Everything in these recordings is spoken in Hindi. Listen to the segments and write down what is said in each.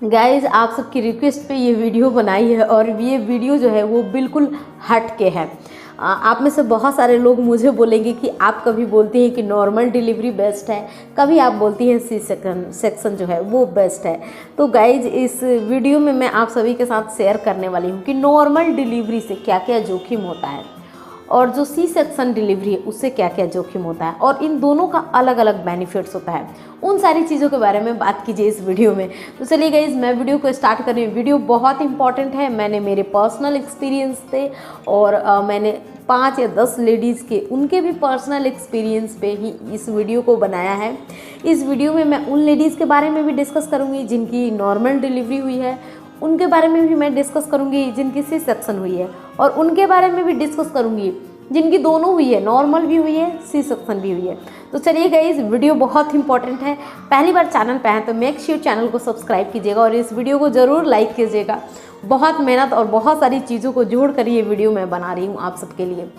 गाइज़ आप सबकी रिक्वेस्ट पे ये वीडियो बनाई है और ये वीडियो जो है वो बिल्कुल हट के है। आप में से बहुत सारे लोग मुझे बोलेंगे कि आप कभी बोलती हैं कि नॉर्मल डिलीवरी बेस्ट है, कभी आप बोलती हैं सी सेक्शन जो है वो बेस्ट है। तो गाइज़ इस वीडियो में मैं आप सभी के साथ शेयर करने वाली हूँ कि नॉर्मल डिलीवरी से क्या क्या जोखिम होता है और जो सी सेक्शन डिलीवरी है उससे क्या क्या जोखिम होता है और इन दोनों का अलग अलग बेनिफिट्स होता है। उन सारी चीज़ों के बारे में बात कीजिए इस वीडियो में। तो चलिए गाइस मैं वीडियो को स्टार्ट कर रही हूँ। वीडियो बहुत इंपॉर्टेंट है, मैंने मेरे पर्सनल एक्सपीरियंस थे और मैंने 5 या 10 लेडीज़ के उनके भी पर्सनल एक्सपीरियंस पे ही इस वीडियो को बनाया है। इस वीडियो में मैं उन लेडीज़ के बारे में भी डिस्कस करूँगी जिनकी नॉर्मल डिलीवरी हुई है, उनके बारे में भी मैं डिस्कस करूँगी जिनकी सी सेक्शन हुई है, और उनके बारे में भी डिस्कस करूँगी जिनकी दोनों हुई है, नॉर्मल भी हुई है, सी सेक्शन भी हुई है। तो चलिए गाइस वीडियो बहुत इंपॉर्टेंट है। पहली बार चैनल पे हैं तो मेक श्योर चैनल को सब्सक्राइब कीजिएगा और इस वीडियो को ज़रूर लाइक कीजिएगा। बहुत मेहनत और बहुत सारी चीज़ों को जोड़ कर ये वीडियो मैं बना रही हूँ आप सबके लिए।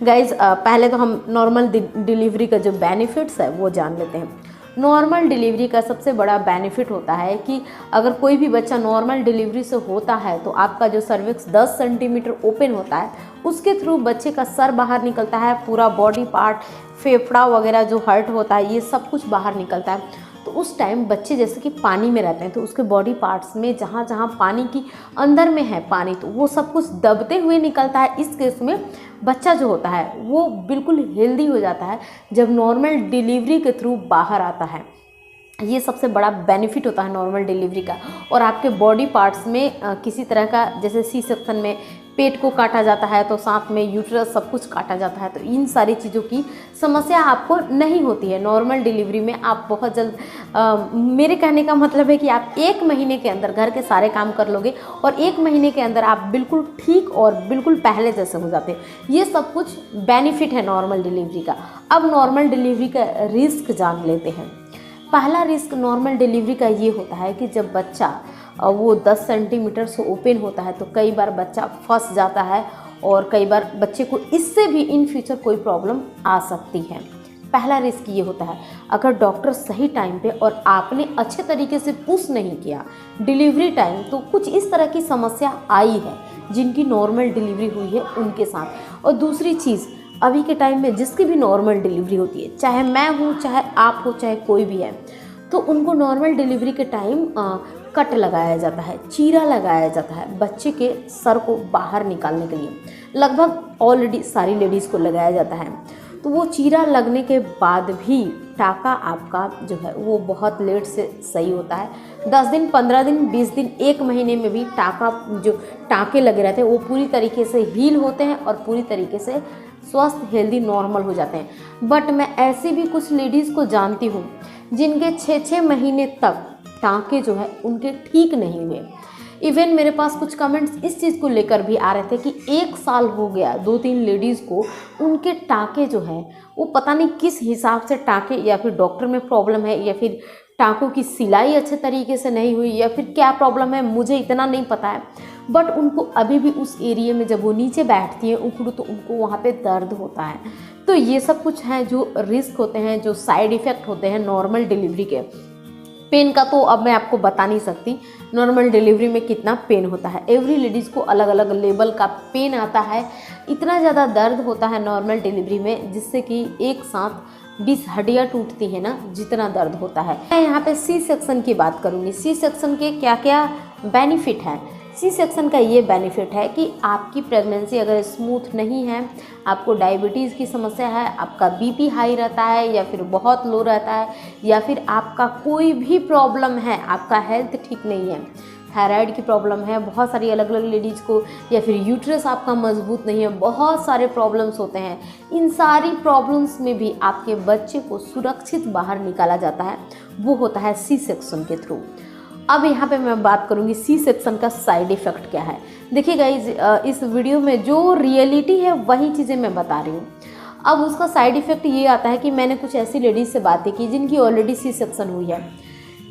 गाइस पहले तो हम नॉर्मल डिलीवरी का जो बेनिफिट्स है वो जान लेते हैं। नॉर्मल डिलीवरी का सबसे बड़ा बेनिफिट होता है कि अगर कोई भी बच्चा नॉर्मल डिलीवरी से होता है तो आपका जो सर्विक्स 10 सेंटीमीटर ओपन होता है उसके थ्रू बच्चे का सर बाहर निकलता है, पूरा बॉडी पार्ट, फेफड़ा वगैरह जो हर्ट होता है ये सब कुछ बाहर निकलता है। तो उस टाइम बच्चे जैसे कि पानी में रहते हैं तो उसके बॉडी पार्ट्स में जहाँ जहाँ पानी की अंदर में है पानी तो वो सब कुछ दबते हुए निकलता है। इस केस में बच्चा जो होता है वो बिल्कुल हेल्दी हो जाता है जब नॉर्मल डिलीवरी के थ्रू बाहर आता है। ये सबसे बड़ा बेनिफिट होता है नॉर्मल डिलीवरी का। और आपके बॉडी पार्ट्स में किसी तरह का, जैसे सी सेक्शन में पेट को काटा जाता है तो साथ में यूट्रस सब कुछ काटा जाता है, तो इन सारी चीज़ों की समस्या आपको नहीं होती है। नॉर्मल डिलीवरी में आप बहुत जल्द मेरे कहने का मतलब है कि आप 1 महीने के अंदर घर के सारे काम कर लोगे और 1 महीने के अंदर आप बिल्कुल ठीक और बिल्कुल पहले जैसे हो जाते हैं। ये सब कुछ बेनिफिट है नॉर्मल डिलीवरी का। अब नॉर्मल डिलीवरी का रिस्क जान लेते हैं। पहला रिस्क नॉर्मल डिलीवरी का ये होता है कि जब बच्चा वो 10 सेंटीमीटर से ओपन होता है तो कई बार बच्चा फंस जाता है और कई बार बच्चे को इससे भी इन फ्यूचर कोई प्रॉब्लम आ सकती है। पहला रिस्क ये होता है, अगर डॉक्टर सही टाइम पे और आपने अच्छे तरीके से पुश नहीं किया डिलीवरी टाइम तो कुछ इस तरह की समस्या आई है जिनकी नॉर्मल डिलीवरी हुई है उनके साथ। और दूसरी चीज़, अभी के टाइम में जिसकी भी नॉर्मल डिलीवरी होती है, चाहे मैं हूँ, चाहे आप हो, चाहे कोई भी है, तो उनको नॉर्मल डिलीवरी के टाइम कट लगाया जाता है, चीरा लगाया जाता है बच्चे के सर को बाहर निकालने के लिए। लगभग ऑलरेडी सारी लेडीज़ को लगाया जाता है। तो वो चीरा लगने के बाद भी टाका आपका जो है वो बहुत लेट से सही होता है। 10 दिन, 15 दिन, 20 दिन, 1 महीने में भी जो टाँके लगे रहते हैं वो पूरी तरीके से हील होते हैं और पूरी तरीके से स्वस्थ, हेल्दी, नॉर्मल हो जाते हैं। बट मैं ऐसी भी कुछ लेडीज़ को जानती हूँ जिनके 6-6 महीने तक टाँके जो है उनके ठीक नहीं हुए। इवन मेरे पास कुछ कमेंट्स इस चीज़ को लेकर भी आ रहे थे कि 1 साल हो गया 2-3 लेडीज़ को, उनके टाँके जो हैं वो पता नहीं किस हिसाब से टाँके, या फिर डॉक्टर में प्रॉब्लम है या फिर टाँकों की सिलाई अच्छे तरीके से नहीं हुई या फिर क्या प्रॉब्लम है मुझे इतना नहीं पता है। बट उनको अभी भी उस एरिया में जब वो नीचे बैठती हैं उखड़ू तो उनको वहाँ पे दर्द होता है। तो ये सब कुछ है जो रिस्क होते हैं, जो साइड इफ़ेक्ट होते हैं नॉर्मल डिलीवरी के। पेन का तो अब मैं आपको बता नहीं सकती नॉर्मल डिलीवरी में कितना पेन होता है। एवरी लेडीज़ को अलग अलग लेवल का पेन आता है। इतना ज़्यादा दर्द होता है नॉर्मल डिलीवरी में जिससे कि एक साथ 20 हड्डियाँ टूटती हैं ना, जितना दर्द होता है। मैं यहाँ पे सी सेक्शन की बात करूँगी। सी सेक्शन के क्या क्या बेनिफिट हैं। सी सेक्शन का ये बेनिफिट है कि आपकी प्रेगनेंसी अगर स्मूथ नहीं है, आपको डायबिटीज़ की समस्या है, आपका बीपी हाई रहता है या फिर बहुत लो रहता है, या फिर आपका कोई भी प्रॉब्लम है, आपका हेल्थ ठीक नहीं है, थायराइड की प्रॉब्लम है, बहुत सारी अलग अलग लेडीज़ को, या फिर यूट्रस आपका मजबूत नहीं है, बहुत सारे प्रॉब्लम्स होते हैं। इन सारी प्रॉब्लम्स में भी आपके बच्चे को सुरक्षित बाहर निकाला जाता है, वो होता है सी सेक्शन के थ्रू। अब यहाँ पे मैं बात करूँगी सी सेक्शन का साइड इफ़ेक्ट क्या है। देखिए गाइज इस वीडियो में जो रियलिटी है वही चीज़ें मैं बता रही हूँ। अब उसका साइड इफ़ेक्ट ये आता है कि मैंने कुछ ऐसी लेडीज़ से बातें की जिनकी ऑलरेडी सी सेक्शन हुई है।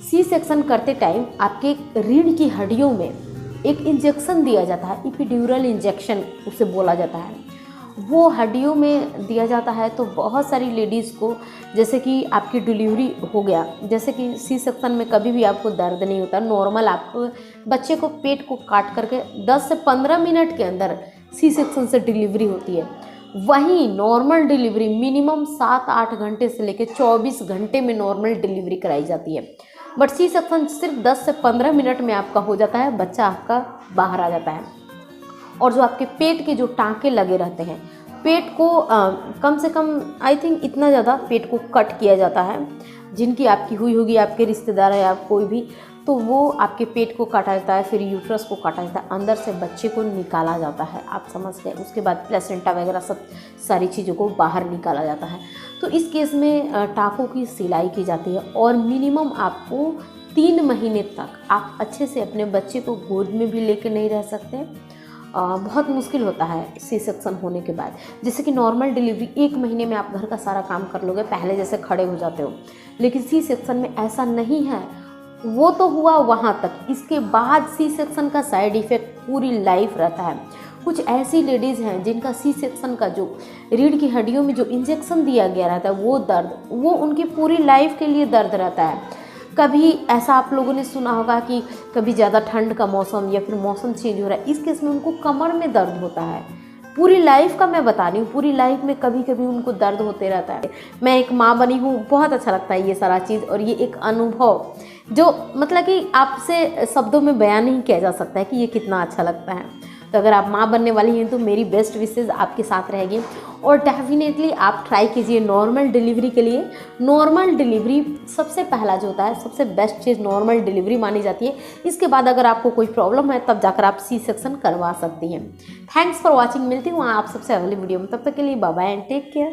सी सेक्शन करते टाइम आपके रीढ़ की हड्डियों में एक इंजेक्शन दिया जाता है, एपिड्यूरल इंजेक्शन उसे बोला जाता है। वो हड्डियों में दिया जाता है। तो बहुत सारी लेडीज़ को, जैसे कि आपकी डिलीवरी हो गया, जैसे कि सी सेक्शन में कभी भी आपको दर्द नहीं होता, नॉर्मल आपको बच्चे को पेट को काट करके 10 से 15 मिनट के अंदर सी सेक्शन से डिलीवरी होती है। वहीं नॉर्मल डिलीवरी मिनिमम 7-8 घंटे से लेकर 24 घंटे में नॉर्मल डिलीवरी कराई जाती है। बट सी सेक्शन सिर्फ 10 से 15 मिनट में आपका हो जाता है, बच्चा आपका बाहर आ जाता है। और जो आपके पेट के जो टाँके लगे रहते हैं, पेट को कम से कम आई थिंक इतना ज़्यादा पेट को कट किया जाता है, जिनकी आपकी हुई होगी, आपके रिश्तेदार है या कोई भी, तो वो आपके पेट को काटा जाता है, फिर यूट्रस को काटा जाता है, अंदर से बच्चे को निकाला जाता है, आप समझ गए। उसके बाद प्लेसेंटा वगैरह सब सारी चीज़ों को बाहर निकाला जाता है। तो इस केस में टाँकों की सिलाई की जाती है और मिनिमम आपको 3 महीने तक आप अच्छे से अपने बच्चे को गोद में भी लेके नहीं रह सकते। बहुत मुश्किल होता है सी सेक्शन होने के बाद। जैसे कि नॉर्मल डिलीवरी 1 महीने में आप घर का सारा काम कर लोगे, पहले जैसे खड़े हो जाते हो, लेकिन सी सेक्शन में ऐसा नहीं है। वो तो हुआ वहाँ तक, इसके बाद सी सेक्शन का साइड इफ़ेक्ट पूरी लाइफ रहता है। कुछ ऐसी लेडीज़ हैं जिनका सी सेक्शन का जो रीढ़ की हड्डियों में जो इंजेक्शन दिया गया रहता है, वो दर्द, वो उनकी पूरी लाइफ के लिए दर्द रहता है। कभी ऐसा आप लोगों ने सुना होगा कि कभी ज़्यादा ठंड का मौसम या फिर मौसम चेंज हो रहा है, इस केस में उनको कमर में दर्द होता है। पूरी लाइफ का मैं बता रही हूँ, पूरी लाइफ में कभी कभी उनको दर्द होते रहता है। मैं एक माँ बनी हूँ, बहुत अच्छा लगता है ये सारा चीज़, और ये एक अनुभव जो मतलब कि आपसे शब्दों में बयान नहीं किया जा सकता है कि ये कितना अच्छा लगता है। तो अगर आप माँ बनने वाली हैं तो मेरी बेस्ट विशेज़ आपके साथ रहेगी, और डेफिनेटली आप ट्राई कीजिए नॉर्मल डिलीवरी के लिए। नॉर्मल डिलीवरी सबसे पहला जो होता है, सबसे बेस्ट चीज़ नॉर्मल डिलीवरी मानी जाती है। इसके बाद अगर आपको कोई प्रॉब्लम है तब जाकर आप सी सेक्शन करवा सकती हैं। Thanks for watching. मिलती हूँ आप सबसे अगली वीडियो में, तब तक के लिए bye bye and take care.